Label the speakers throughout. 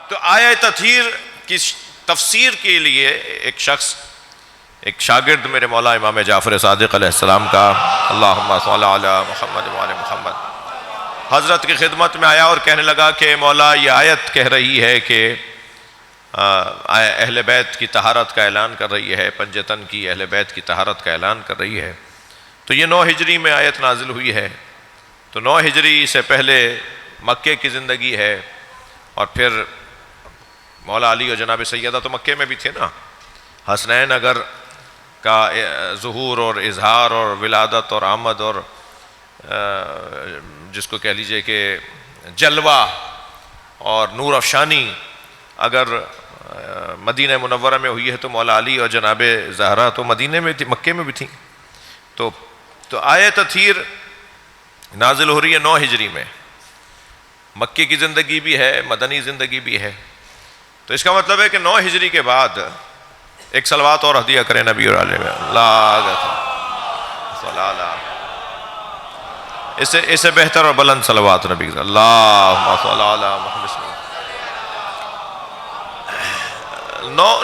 Speaker 1: تو آیہ تطہیر کی تفسیر کے لیے ایک شاگرد میرے مولا امام جعفر صادق علیہ السلام کا، اللہم صل علی محمد وعلی محمد، حضرت کی خدمت میں آیا اور کہنے لگا کہ مولا یہ آیت کہہ رہی ہے کہ اہل بیت کی طہارت کا اعلان کر رہی ہے، پنجتن کی اہل بیت کی طہارت کا اعلان کر رہی ہے، تو یہ 9 ہجری میں آیت نازل ہوئی ہے، تو 9 ہجری سے پہلے مکے کی زندگی ہے، اور پھر مولا علی اور جناب سیدہ تو مکے میں بھی تھے نا، حسنین اگر کا ظہور اور اظہار اور ولادت اور آمد اور جس کو کہہ لیجئے کہ جلوہ اور نور افشانی اگر مدینہ منورہ میں ہوئی ہے تو مولا علی اور جناب زہرا تو مدینہ میں تھی، مکے میں بھی تھیں. تو آیت تطہیر نازل ہو رہی ہے 9 ہجری میں، مکے کی زندگی بھی ہے، مدنی زندگی بھی ہے، تو اس کا مطلب ہے کہ 9 ہجری کے بعد ایک صلوات اور ہدیہ کریں نبی اور علیہ اس سے بہتر اور بلند صلوات نبی اللہم صل علی محمد.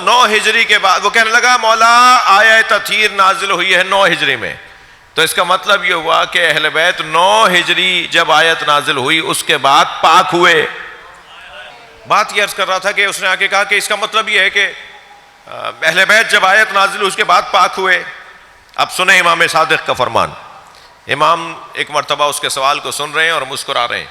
Speaker 1: 9 ہجری کے بعد وہ کہنے لگا مولا آیہ تطہیر نازل ہوئی ہے 9 ہجری میں، تو اس کا مطلب یہ ہوا کہ اہل بیت 9 ہجری جب آیت نازل ہوئی اس کے بعد پاک ہوئے. بات یہ عرض کر رہا تھا کہ اس نے آ کے کہا کہ اس کا مطلب یہ ہے کہ اہل بیت جب آیت نازل ہوئی اس کے بعد پاک ہوئے. اب سنیں امام صادق کا فرمان. امام ایک مرتبہ اس کے سوال کو سن رہے ہیں اور مسکرا رہے ہیں،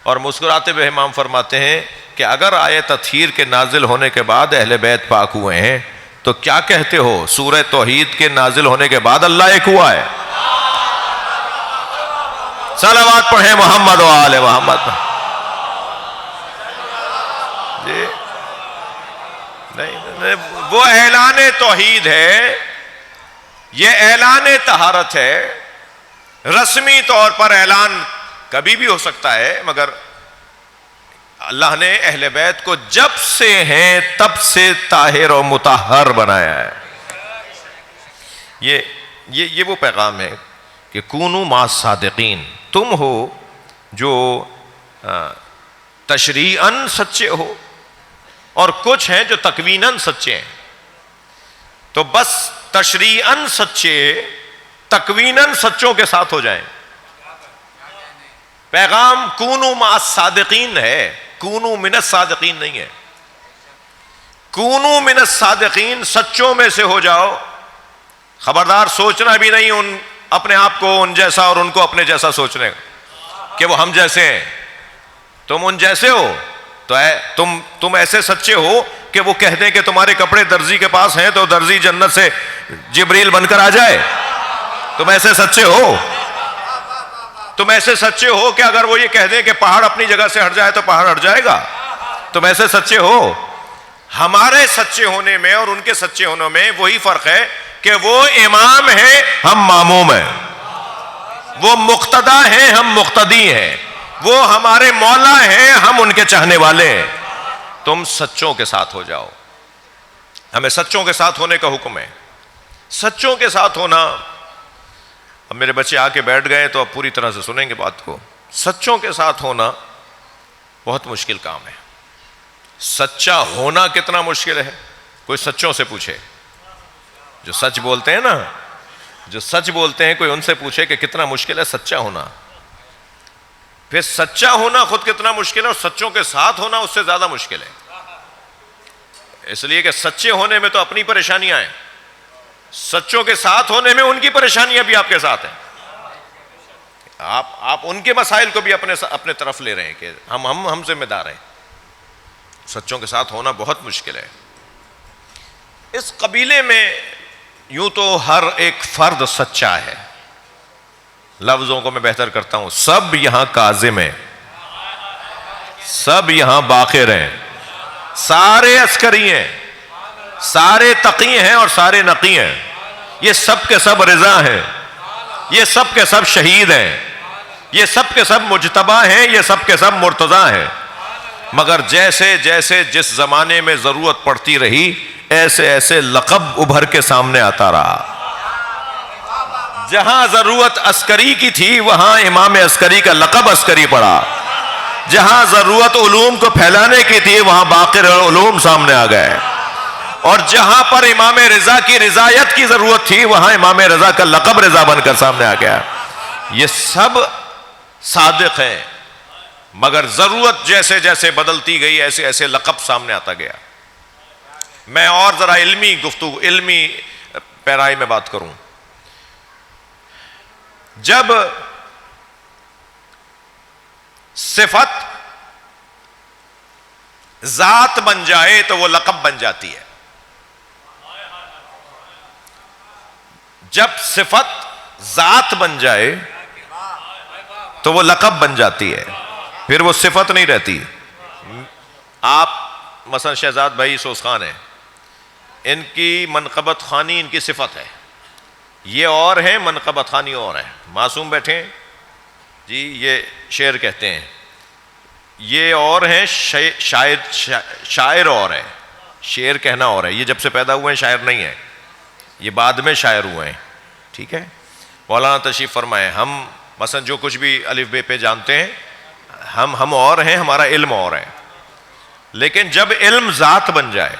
Speaker 1: اور مسکراتے ہوئے امام فرماتے ہیں کہ اگر آیت تطہیر کے نازل ہونے کے بعد اہل بیت پاک ہوئے ہیں تو کیا کہتے ہو سورہ توحید کے نازل ہونے کے بعد اللہ ایک ہوا ہے؟ صلوات پڑھیں محمد و آل محمد. جی نہیں، وہ اعلان توحید ہے، یہ اعلان طہارت ہے. رسمی طور پر اعلان کبھی بھی ہو سکتا ہے، مگر اللہ نے اہل بیت کو جب سے ہیں تب سے طاہر و مطہر بنایا ہے. یہ وہ پیغام ہے کہ کونوا مع الصادقین، تم ہو جو تشریعاً سچے ہو اور کچھ ہیں جو تکویناً سچے ہیں. تو بس تشریعاً سچے، تکویناً سچوں کے ساتھ ہو جائیں. پیغام کونوا مع الصادقین ہے، کونوا من الصادقین نہیں ہے. کونوا من الصادقین، سچوں میں سے ہو جاؤ. خبردار سوچنا بھی نہیں ان اپنے آپ کو ان جیسا اور ان کو اپنے جیسا سوچنے کہ وہ ہم جیسے ہیں. تم ان جیسے ہو تو تم ایسے سچے ہو کہ وہ کہہ دیں کہ تمہارے کپڑے درزی کے پاس ہیں تو درزی جنت سے جبریل بن کر آ جائے. تم ایسے سچے ہو، تم ایسے سچے ہو کہ اگر وہ یہ کہہ دیں کہ پہاڑ اپنی جگہ سے ہٹ جائے تو پہاڑ ہٹ جائے گا. تم ایسے سچے ہو. ہمارے سچے ہونے میں اور ان کے سچے ہونے میں وہی فرق ہے کہ وہ امام ہیں، ہم ماموم ہیں. وہ مقتدا ہیں، ہم مقتدی ہیں. وہ ہمارے مولا ہیں، ہم ان کے چاہنے والے ہیں. تم سچوں کے ساتھ ہو جاؤ. ہمیں سچوں کے ساتھ ہونے کا حکم ہے. سچوں کے ساتھ ہونا، اب میرے بچے آ کے بیٹھ گئے تو اب پوری طرح سے سنیں گے بات کو. سچوں کے ساتھ ہونا بہت مشکل کام ہے. سچا ہونا کتنا مشکل ہے، کوئی سچوں سے پوچھے. جو سچ بولتے ہیں نا، جو سچ بولتے ہیں، کوئی ان سے پوچھے کہ کتنا مشکل ہے سچا ہونا. پھر سچا ہونا خود کتنا مشکل ہے، اور سچوں کے ساتھ ہونا اس سے زیادہ مشکل ہے. اس لیے کہ سچے ہونے میں تو اپنی پریشانیاں ہیں، سچوں کے ساتھ ہونے میں ان کی پریشانیاں بھی آپ کے ساتھ ہیں. آپ ان کے مسائل کو بھی اپنے طرف لے رہے ہیں کہ ہم ذمہ دار ہیں. سچوں کے ساتھ ہونا بہت مشکل ہے. اس قبیلے میں یوں تو ہر ایک فرد سچا ہے. لفظوں کو میں بہتر کرتا ہوں، سب یہاں کاظم ہیں، سب یہاں باقر ہیں، سارے عسکری ہیں، سارے تقی ہیں اور سارے نقی ہیں. یہ سب کے سب رضا ہیں، یہ سب کے سب شہید ہیں، یہ سب کے سب مجتبی ہیں، یہ سب کے سب مرتضی ہیں. مگر جیسے جیسے جس زمانے میں ضرورت پڑتی رہی ایسے ایسے لقب ابھر کے سامنے آتا رہا. جہاں ضرورت عسکری کی تھی وہاں امام عسکری کا لقب عسکری پڑا. جہاں ضرورت علوم کو پھیلانے کی تھی وہاں باقر علوم سامنے آ گئے، اور جہاں پر امام رضا کی رضایت کی ضرورت تھی وہاں امام رضا کا لقب رضا بن کر سامنے آ گیا۔ یہ سب صادق ہیں، مگر ضرورت جیسے جیسے بدلتی گئی ایسے ایسے لقب سامنے آتا گیا۔ میں اور ذرا علمی گفتگو، علمی پیرائی میں بات کروں۔ جب صفت ذات بن جائے تو وہ لقب بن جاتی ہے۔ جب صفت ذات بن جائے تو وہ لقب بن جاتی ہے، پھر وہ صفت نہیں رہتی۔ آپ مثلا شہزاد بھائی سوز خان ہیں، ان کی منقبت خوانی ان کی صفت ہے، یہ اور ہیں، منقبت خوانی اور ہے۔ معصوم بیٹھے ہیں جی، یہ شعر کہتے ہیں، یہ اور ہیں، شاعر اور ہے، شعر کہنا اور ہے۔ یہ جب سے پیدا ہوئے ہیں شاعر نہیں ہے، یہ بعد میں شاعر ہوئے ہیں، ٹھیک ہے۔ مولانا تشریف فرمائے، ہم مثلا جو کچھ بھی الف بے پہ جانتے ہیں ہم اور ہیں، ہمارا علم اور ہے، لیکن جب علم ذات بن جائے،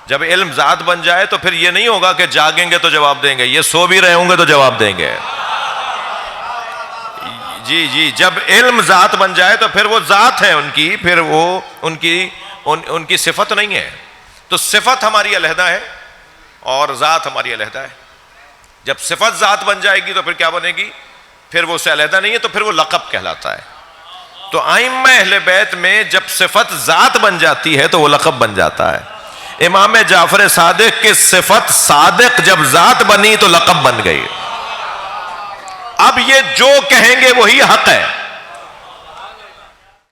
Speaker 1: جب علم ذات بن جائے تو پھر یہ نہیں ہوگا کہ جاگیں گے تو جواب دیں گے، یہ سو بھی رہے ہوں گے تو جواب دیں گے۔ جی جی، جب علم ذات بن جائے تو پھر وہ ذات ہے ان کی، پھر وہ ان کی صفت نہیں ہے۔ تو صفت ہماری علیحدہ ہے اور ذات ہماری علیحدہ ہے۔ جب صفت ذات بن جائے گی تو پھر کیا بنے گی؟ پھر وہ اس سے علیحدہ نہیں ہے، تو پھر وہ لقب کہلاتا ہے۔ تو ائمہ اہل بیت میں جب صفت ذات بن جاتی ہے تو وہ لقب بن جاتا ہے۔ امام جعفر صادق کی صفت صادق جب ذات بنی تو لقب بن گئی۔ اب یہ جو کہیں گے وہی حق ہے۔